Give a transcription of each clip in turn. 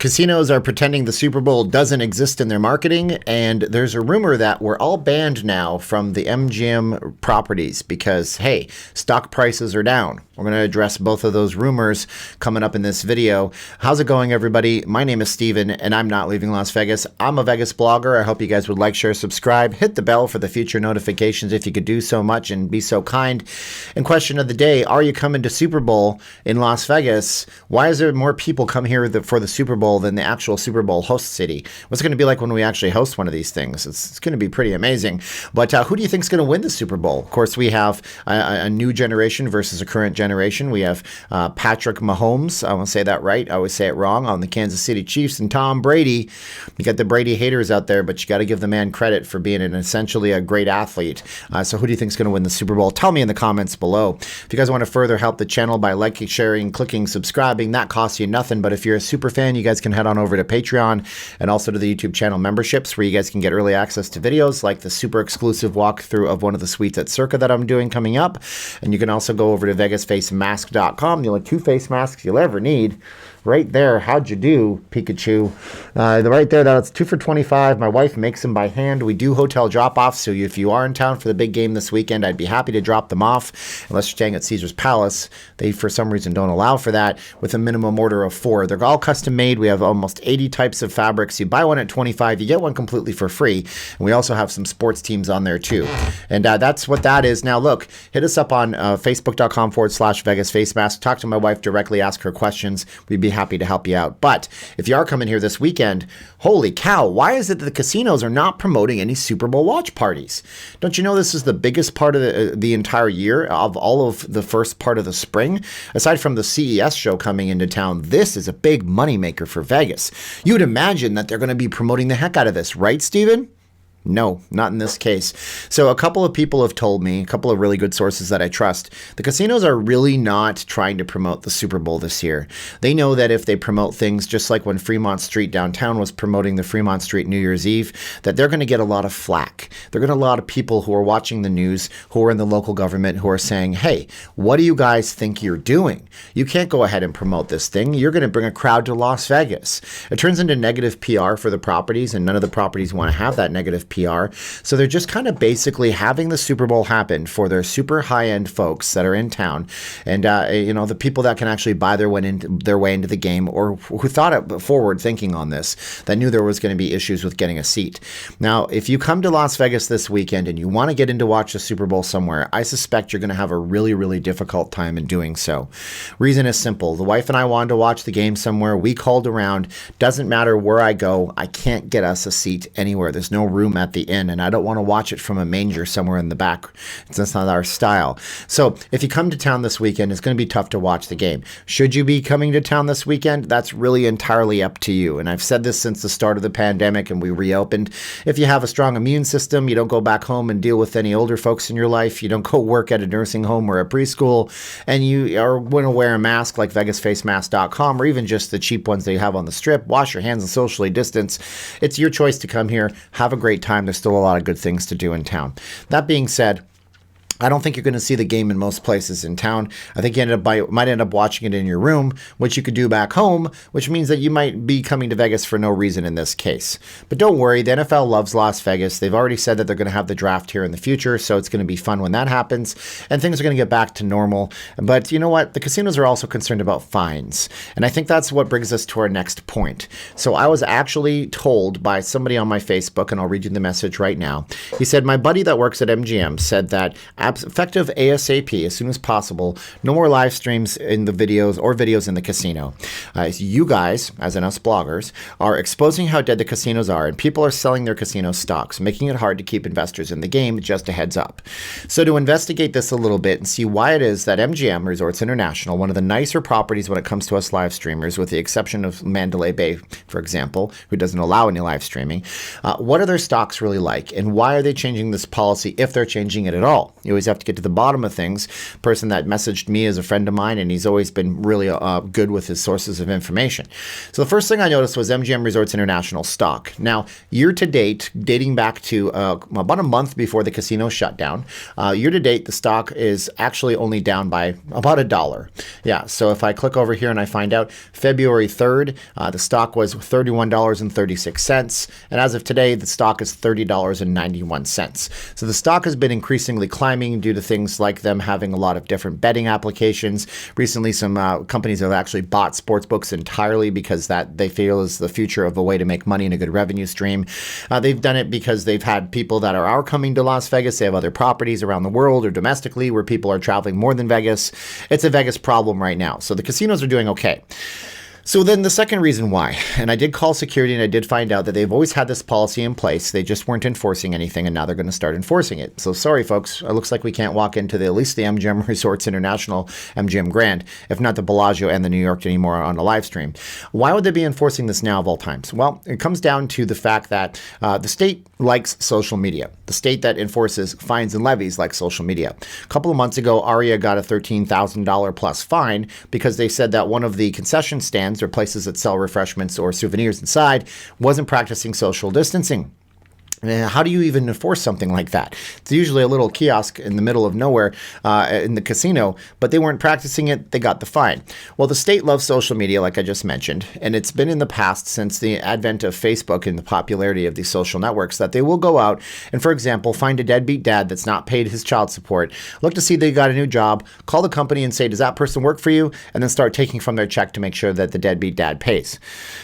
Casinos are pretending the Super Bowl doesn't exist in their marketing, and there's a rumor that we're all banned now from the MGM properties because, hey, stock prices are down. We're going to address both of those rumors coming up in this video. How's it going, everybody? My name is Steven, and I'm not leaving Las Vegas. I'm a Vegas blogger. I hope you guys would like, share, subscribe, hit the bell for the future notifications if you could do so much and be so kind. And question of the day, are you coming to Super Bowl in Las Vegas? Why is there more people come here for the Super Bowl than the actual Super Bowl host city? What's it going to be like when we actually host one of these things? It's going to be pretty amazing. But who do you think is going to win the Super Bowl? Of course, we have a new generation versus a current generation. We have Patrick Mahomes, I want to say that right, I always say it wrong, on the Kansas City Chiefs, and Tom Brady. You got the Brady haters out there, but you got to give the man credit for being essentially a great athlete. So who do you think is going to win the Super Bowl? Tell me in the comments below. If you guys want to further help the channel by liking, sharing, clicking, subscribing, that costs you nothing. But if you're a super fan, you guys can head on over to Patreon and also to the YouTube channel memberships, where you guys can get early access to videos like the super exclusive walkthrough of one of the suites at Circa that I'm doing coming up. And you can also go over to VegasFaceMask.com. The only 2 face masks you'll ever need. Right there, how'd you do, Pikachu? Right there, that's 2 for $25. My wife makes them by hand. We do hotel drop-offs, so if you are in town for the big game this weekend, I'd be happy to drop them off. Unless you're staying at Caesar's Palace, they for some reason don't allow for that, with a minimum order of 4. They're all custom made. We have almost 80 types of fabrics. You buy one at $25, you get one completely for free. And we also have some sports teams on there too. And that's what that is. Now look, hit us up on Facebook.com/VegasFaceMask. Talk to my wife directly, ask her questions. We'd be happy to help you out. But if you are coming here this weekend, holy cow, why is it that the casinos are not promoting any Super Bowl watch parties? Don't you know this is the biggest part of the entire year, of all of the first part of the spring? Aside from the CES show coming into town, this is a big moneymaker for Vegas. You would imagine that they're going to be promoting the heck out of this, right, Steven? No, not in this case. So a couple of people have told me, a couple of really good sources that I trust, the casinos are really not trying to promote the Super Bowl this year. They know that if they promote things just like when Fremont Street downtown was promoting the Fremont Street New Year's Eve, that they're going to get a lot of flack. They're going to get a lot of people who are watching the news, who are in the local government, who are saying, hey, what do you guys think you're doing? You can't go ahead and promote this thing. You're going to bring a crowd to Las Vegas. It turns into negative PR for the properties, and none of the properties want to have that negative PR. So they're just kind of basically having the Super Bowl happen for their super high-end folks that are in town, and the people that can actually buy their way into the game, or who thought it forward thinking on this, that knew there was going to be issues with getting a seat. Now, if you come to Las Vegas this weekend and you want to get in to watch the Super Bowl somewhere, I suspect you're going to have a really, really difficult time in doing so. Reason is simple. The wife and I wanted to watch the game somewhere. We called around. Doesn't matter where I go, I can't get us a seat anywhere. There's no room at the inn, and I don't want to watch it from a manger somewhere in the back. That's not our style. So if you come to town this weekend, it's going to be tough to watch the game. Should you be coming to town this weekend? That's really entirely up to you. And I've said this since the start of the pandemic and we reopened. If you have a strong immune system, you don't go back home and deal with any older folks in your life, you don't go work at a nursing home or a preschool, and you are going to wear a mask like VegasFaceMask.com, or even just the cheap ones that you have on the strip, wash your hands and socially distance. It's your choice to come here, have a great time. There's still a lot of good things to do in town. That being said, I don't think you're going to see the game in most places in town. I think you might end up watching it in your room, which you could do back home, which means that you might be coming to Vegas for no reason in this case. But don't worry, the NFL loves Las Vegas. They've already said that they're going to have the draft here in the future, so it's going to be fun when that happens, and things are going to get back to normal. But you know what? The casinos are also concerned about fines, and I think that's what brings us to our next point. So I was actually told by somebody on my Facebook, and I'll read you the message right now. He said, my buddy that works at MGM said that effective ASAP, as soon as possible, no more live streams in the videos or videos in the casino. You guys, as in us bloggers, are exposing how dead the casinos are, and people are selling their casino stocks, making it hard to keep investors in the game. Just a heads up. So to investigate this a little bit and see why it is that MGM Resorts International, one of the nicer properties when it comes to us live streamers, with the exception of Mandalay Bay, for example, who doesn't allow any live streaming, what are their stocks really like, and why are they changing this policy if they're changing it at all? You always have to get to the bottom of things. Person that messaged me is a friend of mine, and he's always been really good with his sources of information. So the first thing I noticed was MGM Resorts International stock. Now, year to date, dating back to about a month before the casino shut down, year to date, the stock is actually only down by about $1. Yeah, so if I click over here and I find out February 3rd, the stock was $31.36. And as of today, the stock is $30.91. So the stock has been increasingly climbing due to things like them having a lot of different betting applications. Recently, some companies have actually bought sports books entirely because that they feel is the future of a way to make money and a good revenue stream. They've done it because they've had people that are coming to Las Vegas. They have other properties around the world or domestically where people are traveling more than Vegas. It's a Vegas problem right now. So the casinos are doing okay. So then the second reason why, and I did call security and I did find out that they've always had this policy in place. They just weren't enforcing anything, and now they're going to start enforcing it. So sorry, folks. It looks like we can't walk into at least the MGM Resorts International, MGM Grand, if not the Bellagio and the New York anymore on a live stream. Why would they be enforcing this now of all times? Well, it comes down to the fact that the state likes social media. The state that enforces fines and levies likes social media. A couple of months ago, Aria got a $13,000 plus fine because they said that one of the concession stands or places that sell refreshments or souvenirs inside wasn't practicing social distancing. How do you even enforce something like that? It's usually a little kiosk in the middle of nowhere in the casino, but they weren't practicing it. They got the fine. Well, the state loves social media, like I just mentioned, and it's been in the past since the advent of Facebook and the popularity of these social networks that they will go out and, for example, find a deadbeat dad that's not paid his child support, look to see they got a new job, call the company and say, does that person work for you? And then start taking from their check to make sure that the deadbeat dad pays.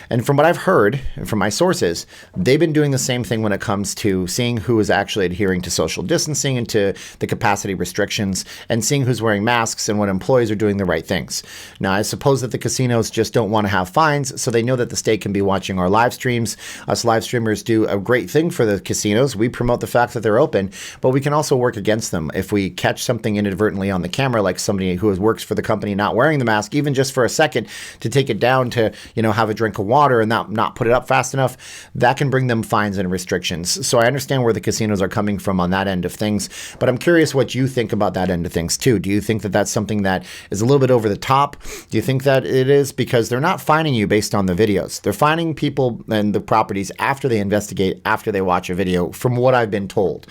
And from what I've heard, and from my sources, they've been doing the same thing when it comes to seeing who is actually adhering to social distancing and to the capacity restrictions and seeing who's wearing masks and what employees are doing the right things. Now, I suppose that the casinos just don't want to have fines, so they know that the state can be watching our live streams. Us live streamers do a great thing for the casinos. We promote the fact that they're open, but we can also work against them. If we catch something inadvertently on the camera, like somebody who works for the company not wearing the mask, even just for a second to take it down to, have a drink of water and not put it up fast enough, that can bring them fines and restrictions. So I understand where the casinos are coming from on that end of things, but I'm curious what you think about that end of things too. Do you think that that's something that is a little bit over the top? Do you think that it is? Because they're not fining you based on the videos. They're fining people and the properties after they investigate, after they watch a video, from what I've been told.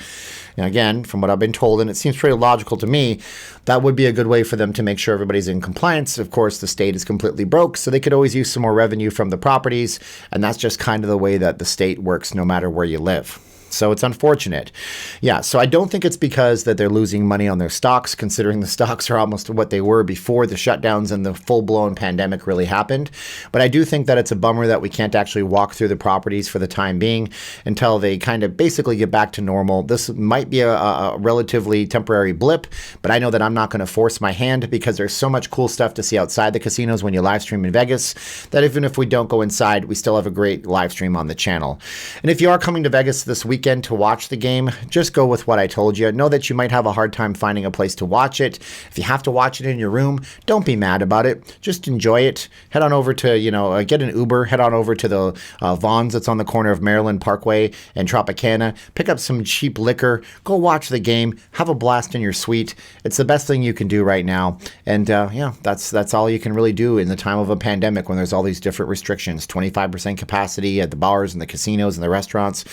And again, from what I've been told, and it seems pretty logical to me, that would be a good way for them to make sure everybody's in compliance. Of course, the state is completely broke, so they could always use some more revenue from the properties, and that's just kind of the way that the state works no matter where you live. So it's unfortunate. Yeah, so I don't think it's because that they're losing money on their stocks, considering the stocks are almost what they were before the shutdowns and the full-blown pandemic really happened. But I do think that it's a bummer that we can't actually walk through the properties for the time being until they kind of basically get back to normal. This might be a relatively temporary blip, but I know that I'm not going to force my hand because there's so much cool stuff to see outside the casinos when you live stream in Vegas that even if we don't go inside, we still have a great live stream on the channel. And if you are coming to Vegas this weekend to watch the game, just go with what I told you. Know that you might have a hard time finding a place to watch it. If you have to watch it in your room, don't be mad about it. Just enjoy it. Head on over to, get an Uber. Head on over to the BANS that's on the corner of Maryland Parkway and Tropicana. Pick up some cheap liquor. Go watch the game. Have a blast in your suite. It's the best thing you can do right now. And that's all you can really do in the time of a pandemic when there's all these different restrictions. 25% capacity at the bars and the casinos and the restaurants.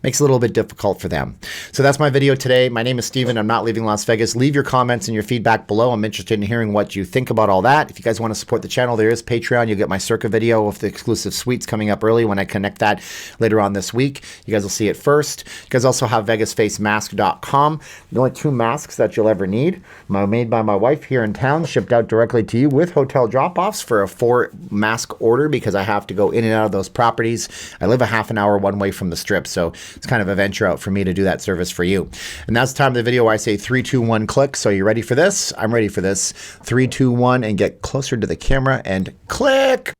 Makes it a little bit difficult for them. So that's my video today. My name is Steven. I'm not leaving Las Vegas. Leave your comments and your feedback below. I'm interested in hearing what you think about all that. If you guys want to support the channel, there is Patreon. You'll get my Circa video with the exclusive suites coming up early when I connect that later on this week. You guys will see it first. You guys also have VegasFaceMask.com. The only 2 masks that you'll ever need. Made by my wife here in town, shipped out directly to you with hotel drop-offs for a 4-mask order because I have to go in and out of those properties. I live a half an hour one way from the strip, so it's kind of a venture out for me to do that service for you. And that's the time of the video where I say 3, 2, 1, click. So are you ready for this? I'm ready for this. 3, 2, 1, and get closer to the camera and click.